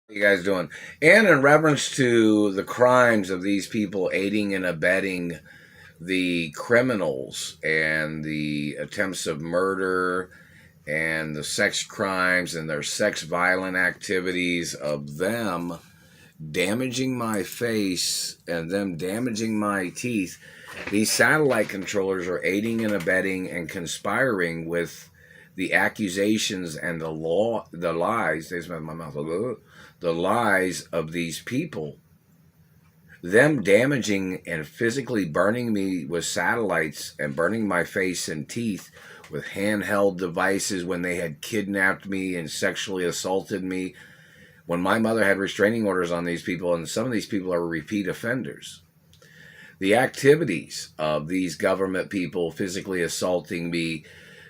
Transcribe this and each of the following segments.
You guys doing? And in reference to the crimes of these people aiding and abetting the criminals and the attempts of murder and the sex crimes and their sex violent activities of them damaging my face and them damaging my teeth, these satellite controllers are aiding and abetting and conspiring with the accusations and the lies. They smell my mouth. The lies of these people, them damaging and physically burning me with satellites and burning my face and teeth with handheld devices when they had kidnapped me and sexually assaulted me, when my mother had restraining orders on these people, and some of these people are repeat offenders. The activities of these government people physically assaulting me,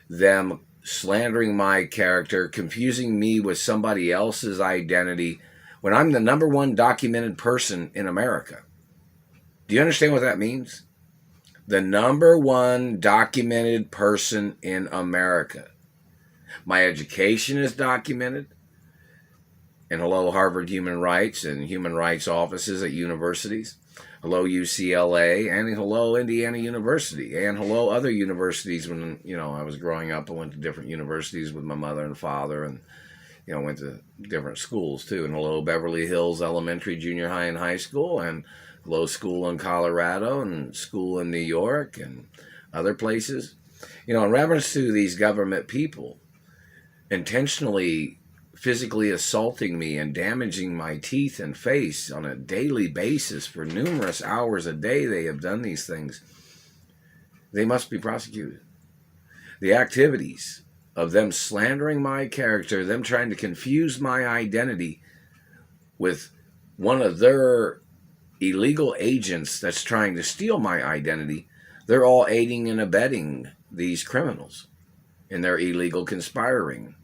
them slandering my character, confusing me with somebody else's identity when I'm the number one documented person in America. Do you understand what that means? The number one documented person in America. My education is documented. And hello, Harvard Human Rights and Human Rights offices at universities. Hello, UCLA, and hello, Indiana University, and hello, other universities. When I was growing up, I went to different universities with my mother and father, and went to different schools too. And hello, Beverly Hills Elementary, Junior High, and High School, and hello, school in Colorado, and school in New York, and other places. In reference to these government people intentionally physically assaulting me and damaging my teeth and face on a daily basis for numerous hours a day, they have done these things. They must be prosecuted. The activities of them slandering my character, them trying to confuse my identity with one of their illegal agents that's trying to steal my identity, they're all aiding and abetting these criminals in their illegal conspiring.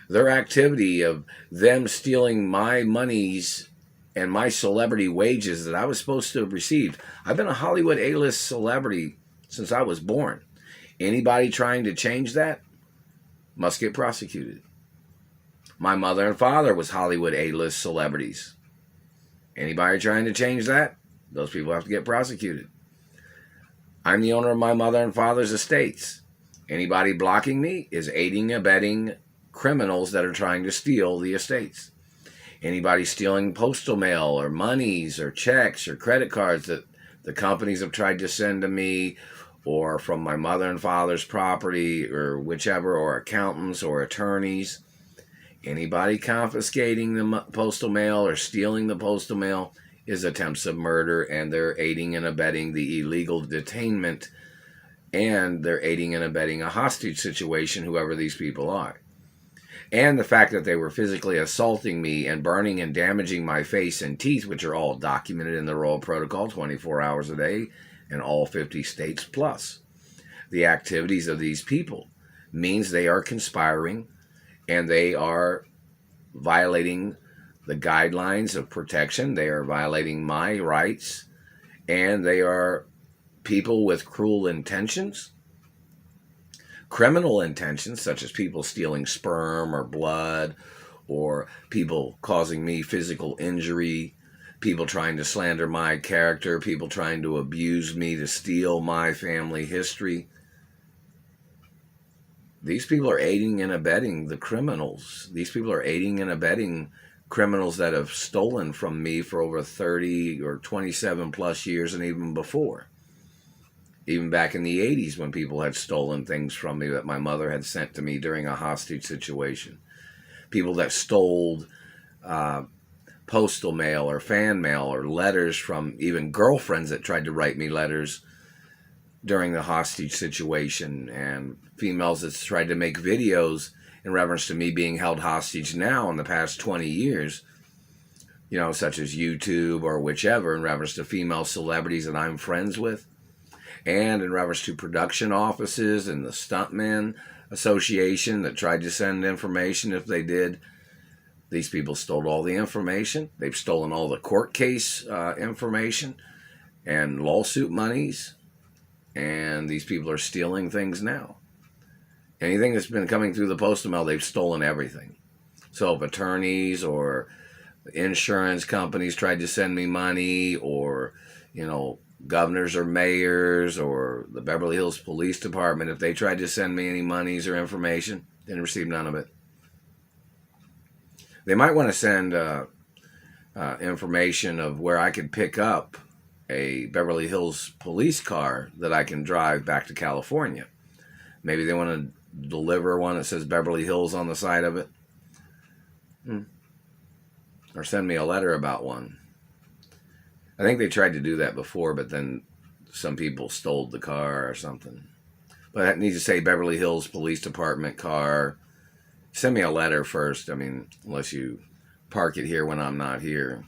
Their activity of them stealing my monies and my celebrity wages that I was supposed to have received. I've been a Hollywood A-list celebrity since I was born. Anybody trying to change that must get prosecuted. My mother and father was Hollywood A-list celebrities. Anybody trying to change that, those people have to get prosecuted. I'm the owner of my mother and father's estates. Anybody blocking me is aiding and abetting criminals that are trying to steal the estates. Anybody stealing postal mail or monies or checks or credit cards that the companies have tried to send to me, or from my mother and father's property, or whichever, or accountants or attorneys. Anybody confiscating the postal mail or stealing the postal mail is attempts of murder, and they're aiding and abetting the illegal detainment, and they're aiding and abetting a hostage situation, whoever these people are. And the fact that they were physically assaulting me and burning and damaging my face and teeth, which are all documented in the Royal Protocol 24 hours a day in all 50 states plus. The activities of these people means they are conspiring and they are violating the guidelines of protection. They are violating my rights, and they are people with cruel intentions. Criminal intentions, such as people stealing sperm or blood, or people causing me physical injury, people trying to slander my character, people trying to abuse me to steal my family history. These people are aiding and abetting the criminals. These people are aiding and abetting criminals that have stolen from me for over 30 or 27 plus years, and even before. Even back in the 80s, when people had stolen things from me that my mother had sent to me during a hostage situation. People that stole postal mail or fan mail or letters from even girlfriends that tried to write me letters during the hostage situation, and females that tried to make videos in reference to me being held hostage now in the past 20 years, such as YouTube or whichever, in reference to female celebrities that I'm friends with. And in reference to production offices and the Stuntman Association that tried to send information if they did. These people stole all the information. They've stolen all the court case information and lawsuit monies. And these people are stealing things now. Anything that's been coming through the postal mail, they've stolen everything. So if attorneys or insurance companies tried to send me money, or, governors or mayors or the Beverly Hills Police Department, if they tried to send me any monies or information, didn't receive none of it. They might want to send information of where I could pick up a Beverly Hills police car that I can drive back to California. Maybe they want to deliver one that says Beverly Hills on the side of it. Or send me a letter about one. I think they tried to do that before, but then some people stole the car or something. But it needs to say Beverly Hills Police Department car. Send me a letter first. I mean, unless you park it here when I'm not here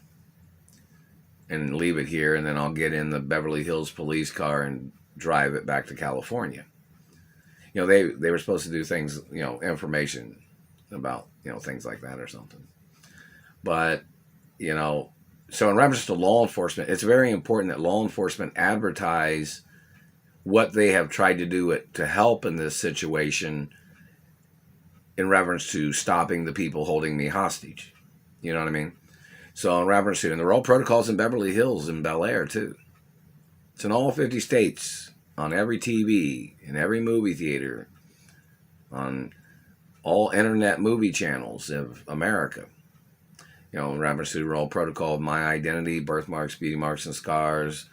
and leave it here, and then I'll get in the Beverly Hills police car and drive it back to California. They were supposed to do things, information about, things like that or something. But, so in reference to law enforcement, it's very important that law enforcement advertise what they have tried to do to help in this situation in reference to stopping the people holding me hostage. You know what I mean? So in reference to, and there are all protocols in Beverly Hills and Bel Air too. It's in all 50 states, on every TV, in every movie theater, on all internet movie channels of America. In reference to the role protocol of my identity, birthmarks, beauty marks and scars,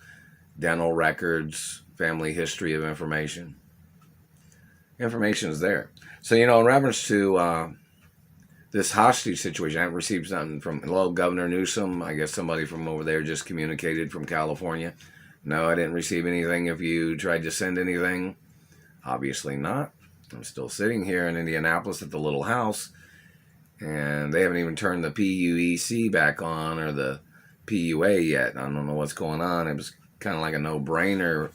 dental records, family history of information. Information is there. So, in reference to this hostage situation, I haven't received something from, Governor Newsom. I guess somebody from over there just communicated from California. No, I didn't receive anything. If you tried to send anything, obviously not. I'm still sitting here in Indianapolis at the little house. And they haven't even turned the PUEC back on, or the PUA yet. I don't know what's going on. It was kind of like a no-brainer,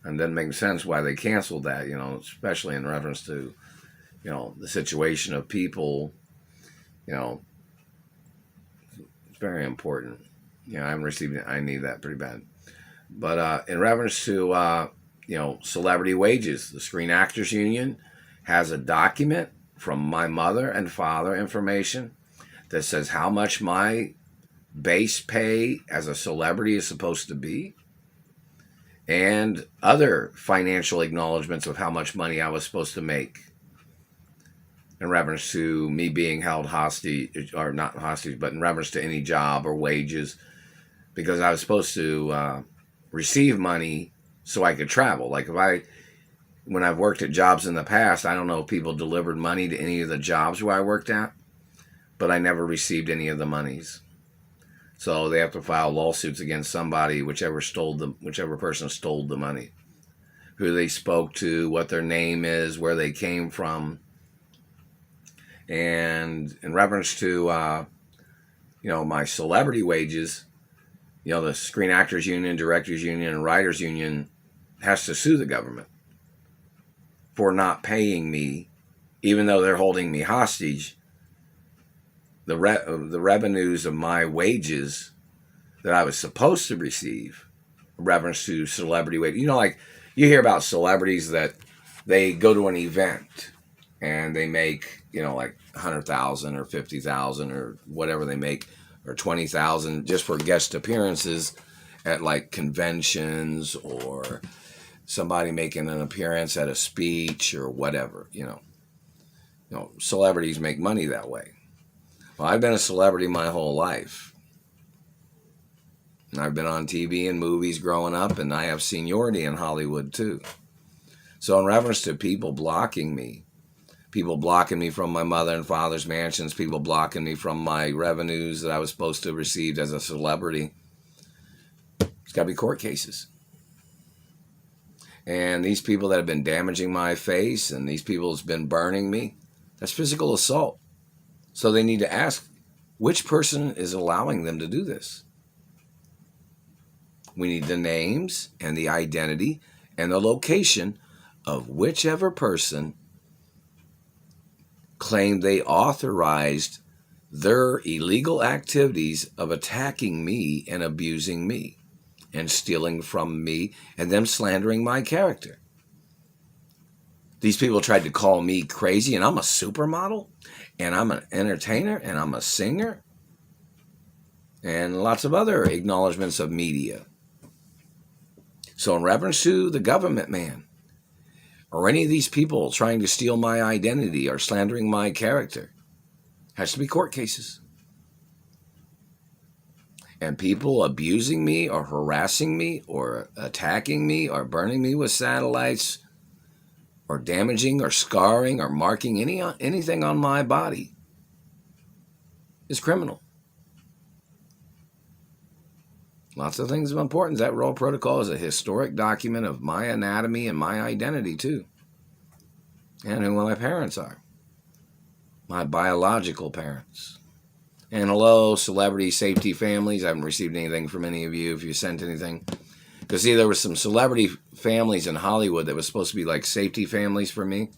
and doesn't make sense why they canceled that, especially in reference to, the situation of people. It's very important. I haven't received it. I need that pretty bad. But in reference to, celebrity wages, the Screen Actors Union has a document from my mother and father information that says how much my base pay as a celebrity is supposed to be, and other financial acknowledgments of how much money I was supposed to make in reference to me being held hostage, or not hostage, but in reference to any job or wages, because I was supposed to receive money so I could travel. Like when I've worked at jobs in the past, I don't know if people delivered money to any of the jobs where I worked at, but I never received any of the monies. So they have to file lawsuits against somebody, whichever person stole the money, who they spoke to, what their name is, where they came from. And in reference to, my celebrity wages, the Screen Actors Union, Directors Union, and Writers Union has to sue the government for not paying me, even though they're holding me hostage. The revenues of my wages that I was supposed to receive, in reference to celebrity wages. Like you hear about celebrities that they go to an event and they make, like 100,000 or 50,000 or whatever they make, or 20,000 just for guest appearances at like conventions, or somebody making an appearance at a speech or whatever. Celebrities make money that way. Well, I've been a celebrity my whole life. I've been on TV and movies growing up, and I have seniority in Hollywood too. So in reference to people blocking me from my mother and father's mansions, people blocking me from my revenues that I was supposed to have received as a celebrity, it's got to be court cases. And these people that have been damaging my face, and these people that's been burning me, that's physical assault. So they need to ask, which person is allowing them to do this? We need the names and the identity and the location of whichever person claimed they authorized their illegal activities of attacking me and abusing me and stealing from me and them slandering my character. These people tried to call me crazy, and I'm a supermodel, and I'm an entertainer, and I'm a singer. and lots of other acknowledgments of media. So in reference to the government, man, or any of these people trying to steal my identity or slandering my character, has to be court cases. And people abusing me or harassing me or attacking me or burning me with satellites or damaging or scarring or marking anything on my body is criminal. Lots of things of importance. That roll protocol is a historic document of my anatomy and my identity too. And who my parents are. My biological parents. And hello, celebrity safety families. I haven't received anything from any of you if you sent anything. Because see, there were some celebrity families in Hollywood that was supposed to be like safety families for me.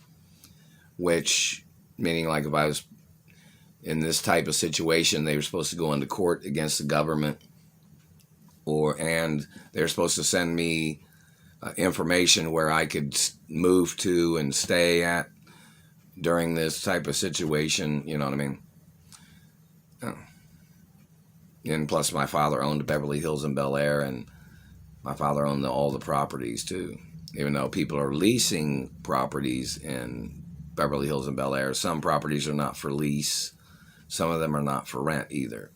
Which, meaning like if I was in this type of situation, they were supposed to go into court against the government. And they were supposed to send me information where I could move to and stay at during this type of situation. You know what I mean? And plus my father owned Beverly Hills and Bel Air, and my father owned all the properties too. Even though people are leasing properties in Beverly Hills and Bel Air, some properties are not for lease. Some of them are not for rent either,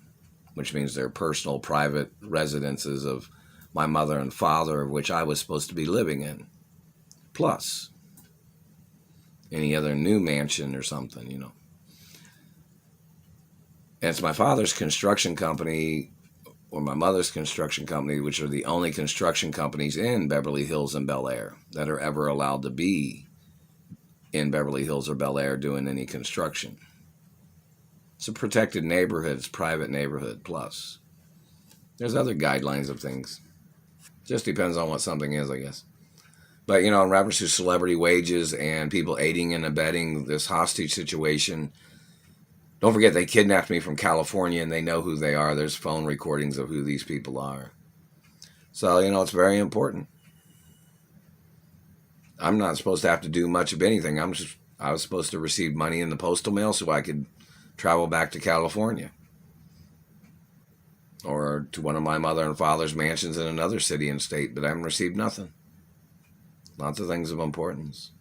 which means they're personal, private residences of my mother and father, of which I was supposed to be living in. Plus any other new mansion or something, you know. And it's my father's construction company or my mother's construction company, which are the only construction companies in Beverly Hills and Bel Air that are ever allowed to be in Beverly Hills or Bel Air doing any construction. It's a protected neighborhood. It's a private neighborhood. Plus, there's other guidelines of things. Just depends on what something is, I guess. But, you know, in reference to celebrity wages and people aiding and abetting this hostage situation, don't forget they kidnapped me from California and they know who they are. There's phone recordings of who these people are. So, you know, it's very important. I'm not supposed to have to do much of anything. I was supposed to receive money in the postal mail so I could travel back to California. Or to one of my mother and father's mansions in another city and state, but I haven't received nothing. Lots of things of importance.